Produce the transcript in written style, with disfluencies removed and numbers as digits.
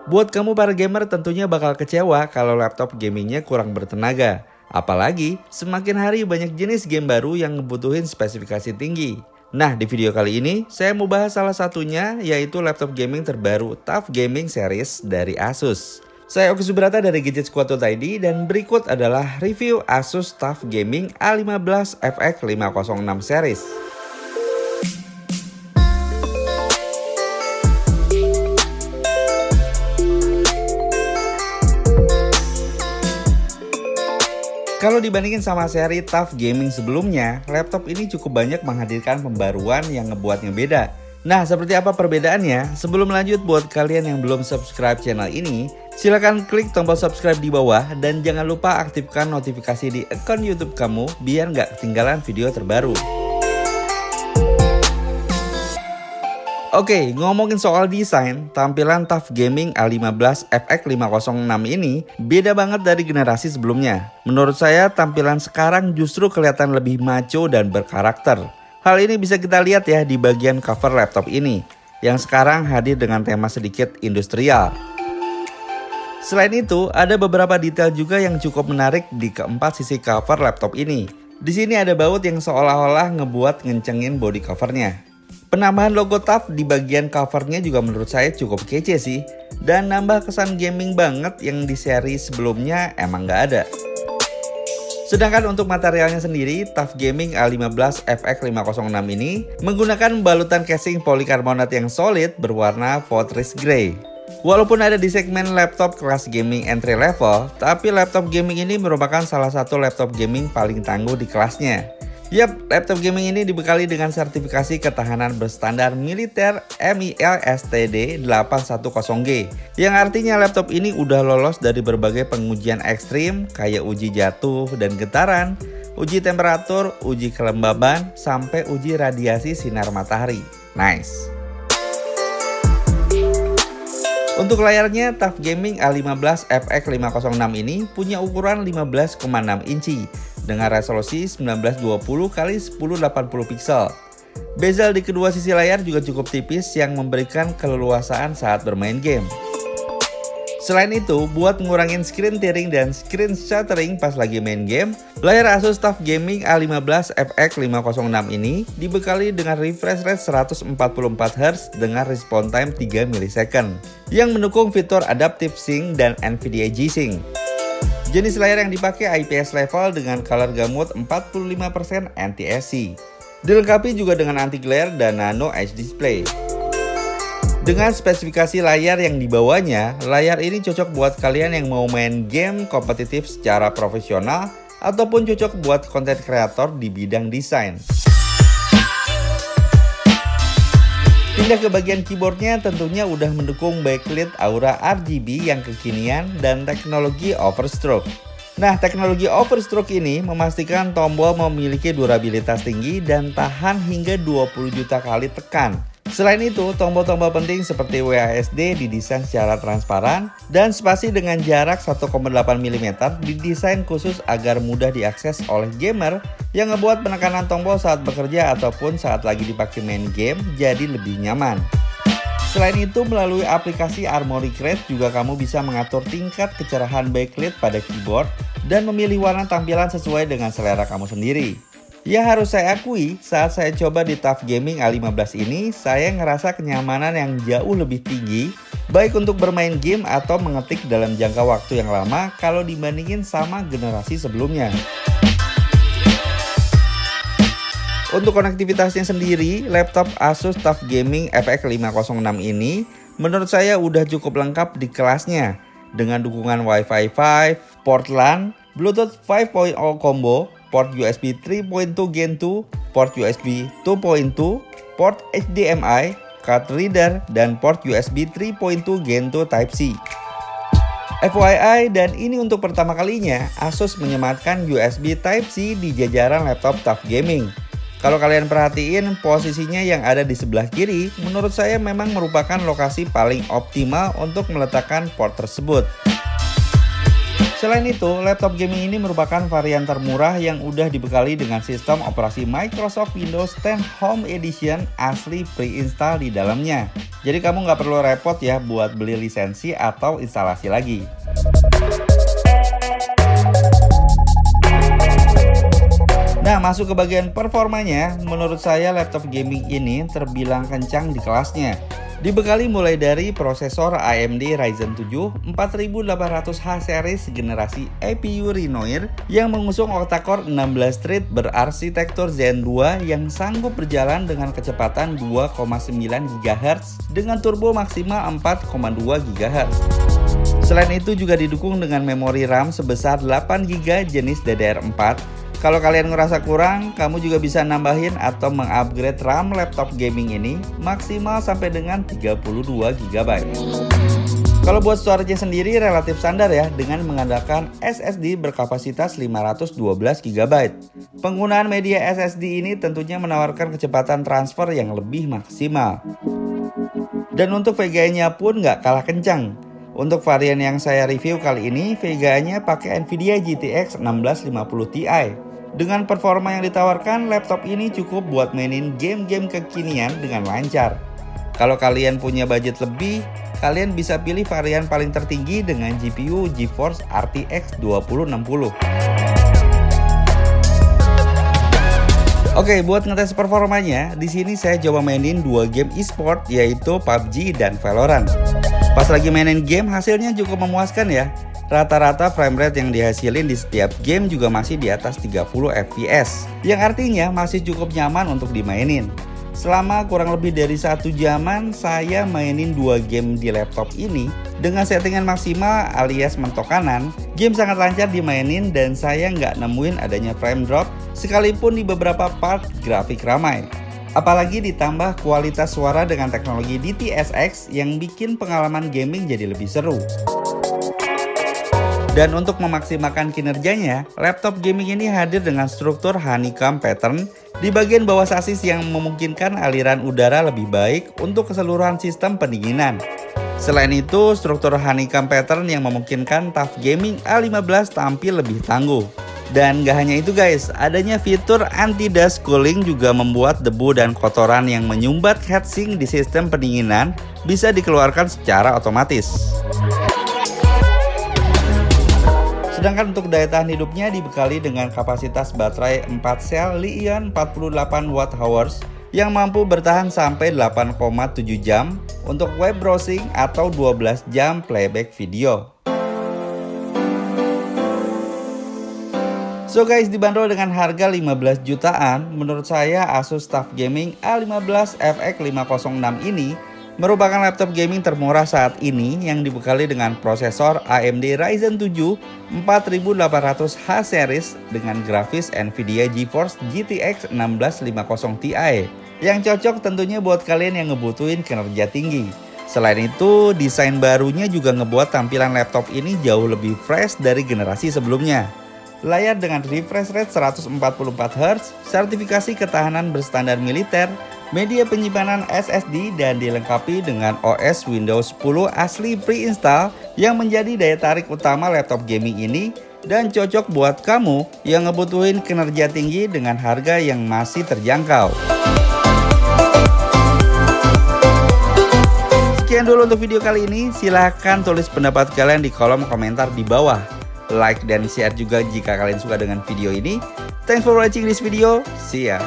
Buat kamu para gamer tentunya bakal kecewa kalau laptop gamingnya kurang bertenaga. Apalagi semakin hari banyak jenis game baru yang ngebutuhin spesifikasi tinggi. Nah, di video kali ini saya mau bahas salah satunya, yaitu laptop gaming terbaru TUF Gaming Series dari Asus. Saya Oki Subrata dari Gadgetsquad.id dan berikut adalah review Asus TUF Gaming A15 FX 506 Series. Kalau dibandingin sama seri TUF Gaming sebelumnya, laptop ini cukup banyak menghadirkan pembaruan yang ngebuatnya beda. Nah, seperti apa perbedaannya? Sebelum lanjut, buat kalian yang belum subscribe channel ini, silahkan klik tombol subscribe di bawah dan jangan lupa aktifkan notifikasi di akun YouTube kamu biar nggak ketinggalan video terbaru. Oke, ngomongin soal desain, tampilan TUF Gaming A15 FX 506 ini beda banget dari generasi sebelumnya. Menurut saya, tampilan sekarang justru kelihatan lebih maco dan berkarakter. Hal ini bisa kita lihat ya di bagian cover laptop ini, yang sekarang hadir dengan tema sedikit industrial. Selain itu, ada beberapa detail juga yang cukup menarik di keempat sisi cover laptop ini. Di sini ada baut yang seolah-olah ngebuat ngencengin body covernya. Penambahan logo TUF di bagian covernya juga menurut saya cukup kece sih, dan nambah kesan gaming banget yang di seri sebelumnya emang nggak ada. Sedangkan untuk materialnya sendiri, TUF Gaming A15 FX 506 ini menggunakan balutan casing polikarbonat yang solid berwarna fortress grey. Walaupun ada di segmen laptop kelas gaming entry level, tapi laptop gaming ini merupakan salah satu laptop gaming paling tangguh di kelasnya. Yap, laptop gaming ini dibekali dengan sertifikasi ketahanan berstandar militer MIL-STD 810G, yang artinya laptop ini udah lolos dari berbagai pengujian ekstrim kayak uji jatuh dan getaran, uji temperatur, uji kelembaban, sampai uji radiasi sinar matahari. Nice. Untuk layarnya, TUF Gaming A15 FX 506 ini punya ukuran 15,6 inci dengan resolusi 1920x1080 pixel. Bezel di kedua sisi layar juga cukup tipis yang memberikan keleluasaan saat bermain game. Selain itu, buat ngurangin screen tearing dan screen shattering pas lagi main game, layar Asus TUF Gaming A15 FX 506 ini dibekali dengan refresh rate 144Hz dengan response time 3 ms yang mendukung fitur Adaptive Sync dan NVIDIA G-Sync. Jenis layar yang dipakai IPS level dengan color gamut 45% NTSC. Dilengkapi juga dengan anti glare dan nano edge display. Dengan spesifikasi layar yang dibawanya, layar ini cocok buat kalian yang mau main game kompetitif secara profesional ataupun cocok buat konten kreator di bidang desain. Pindah ke bagian keyboardnya, tentunya udah mendukung backlit Aura RGB yang kekinian dan teknologi overstroke. Nah, teknologi overstroke ini memastikan tombol memiliki durabilitas tinggi dan tahan hingga 20 juta kali tekan. Selain itu, tombol-tombol penting seperti WASD didesain secara transparan dan spasi dengan jarak 1,8 mm didesain khusus agar mudah diakses oleh gamer yang ngebuat penekanan tombol saat bekerja ataupun saat lagi dipakai main game jadi lebih nyaman. Selain itu, melalui aplikasi Armoury Crate juga kamu bisa mengatur tingkat kecerahan backlit pada keyboard dan memilih warna tampilan sesuai dengan selera kamu sendiri. Ya, harus saya akui, saat saya coba di TUF Gaming A15 ini, saya ngerasa kenyamanan yang jauh lebih tinggi, baik untuk bermain game atau mengetik dalam jangka waktu yang lama kalau dibandingin sama generasi sebelumnya. Untuk konektivitasnya sendiri, laptop Asus TUF Gaming FX 506 ini menurut saya udah cukup lengkap di kelasnya, dengan dukungan Wi-Fi 5, port LAN, Bluetooth 5.0 combo, port USB 3.2 Gen 2, port USB 2.2, port HDMI, card reader, dan port USB 3.2 Gen 2 Type-C. FYI, dan ini untuk pertama kalinya, Asus menyematkan USB Type-C di jajaran laptop TUF Gaming. Kalau kalian perhatiin, posisinya yang ada di sebelah kiri, menurut saya memang merupakan lokasi paling optimal untuk meletakkan port tersebut. Selain itu, laptop gaming ini merupakan varian termurah yang udah dibekali dengan sistem operasi Microsoft Windows 10 Home Edition asli pre-install di dalamnya. Jadi kamu nggak perlu repot ya buat beli lisensi atau instalasi lagi. Nah, masuk ke bagian performanya, menurut saya laptop gaming ini terbilang kencang di kelasnya. Dibekali mulai dari prosesor AMD Ryzen 7 4800H series generasi APU Renoir yang mengusung octa-core 16 thread berarsitektur Zen 2 yang sanggup berjalan dengan kecepatan 2,9 GHz dengan turbo maksimal 4,2 GHz. Selain itu juga didukung dengan memori RAM sebesar 8 GB jenis DDR4. Kalau kalian ngerasa kurang, kamu juga bisa nambahin atau mengupgrade RAM laptop gaming ini maksimal sampai dengan 32 GB. Kalau buat storage sendiri relatif standar ya, dengan mengandalkan SSD berkapasitas 512 GB. Penggunaan media SSD ini tentunya menawarkan kecepatan transfer yang lebih maksimal. Dan untuk VGA-nya pun nggak kalah kencang. Untuk varian yang saya review kali ini, VGA-nya pakai Nvidia GTX 1650 Ti. Dengan performa yang ditawarkan, laptop ini cukup buat mainin game-game kekinian dengan lancar. Kalau kalian punya budget lebih, kalian bisa pilih varian paling tertinggi dengan GPU GeForce RTX 2060. Oke, buat ngetes performanya, di sini saya coba mainin 2 game e-sport yaitu PUBG dan Valorant. Pas lagi mainin game, hasilnya cukup memuaskan ya. Rata-rata framerate yang dihasilin di setiap game juga masih di atas 30 fps, yang artinya masih cukup nyaman untuk dimainin. Selama kurang lebih dari 1 jaman, saya mainin 2 game di laptop ini dengan settingan maksimal alias mentok kanan. Game sangat lancar dimainin dan saya nggak nemuin adanya frame drop, sekalipun di beberapa part grafik ramai. Apalagi ditambah kualitas suara dengan teknologi DTS:X yang bikin pengalaman gaming jadi lebih seru. Dan untuk memaksimalkan kinerjanya, laptop gaming ini hadir dengan struktur honeycomb pattern di bagian bawah sasis yang memungkinkan aliran udara lebih baik untuk keseluruhan sistem pendinginan. Selain itu, struktur honeycomb pattern yang memungkinkan TUF Gaming A15 tampil lebih tangguh. Dan gak hanya itu guys, adanya fitur anti-dust cooling juga membuat debu dan kotoran yang menyumbat heatsink di sistem pendinginan bisa dikeluarkan secara otomatis. Sedangkan untuk daya tahan hidupnya dibekali dengan kapasitas baterai 4 sel Li-ion 48 Wh yang mampu bertahan sampai 8,7 jam untuk web browsing atau 12 jam playback video. So guys, dibanderol dengan harga 15 jutaan, menurut saya Asus TUF Gaming A15 FX506 ini merupakan laptop gaming termurah saat ini yang dibekali dengan prosesor AMD Ryzen 7 4800H series dengan grafis Nvidia GeForce GTX 1650 Ti yang cocok tentunya buat kalian yang ngebutuhin kinerja tinggi. Selain itu, desain barunya juga ngebuat tampilan laptop ini jauh lebih fresh dari generasi sebelumnya. Layar dengan refresh rate 144Hz, sertifikasi ketahanan berstandar militer, media penyimpanan SSD dan dilengkapi dengan OS Windows 10 asli pre-install yang menjadi daya tarik utama laptop gaming ini dan cocok buat kamu yang ngebutuhin kinerja tinggi dengan harga yang masih terjangkau. Sekian dulu untuk video kali ini, silahkan tulis pendapat kalian di kolom komentar di bawah. Like dan share juga jika kalian suka dengan video ini. Thanks for watching this video, see ya.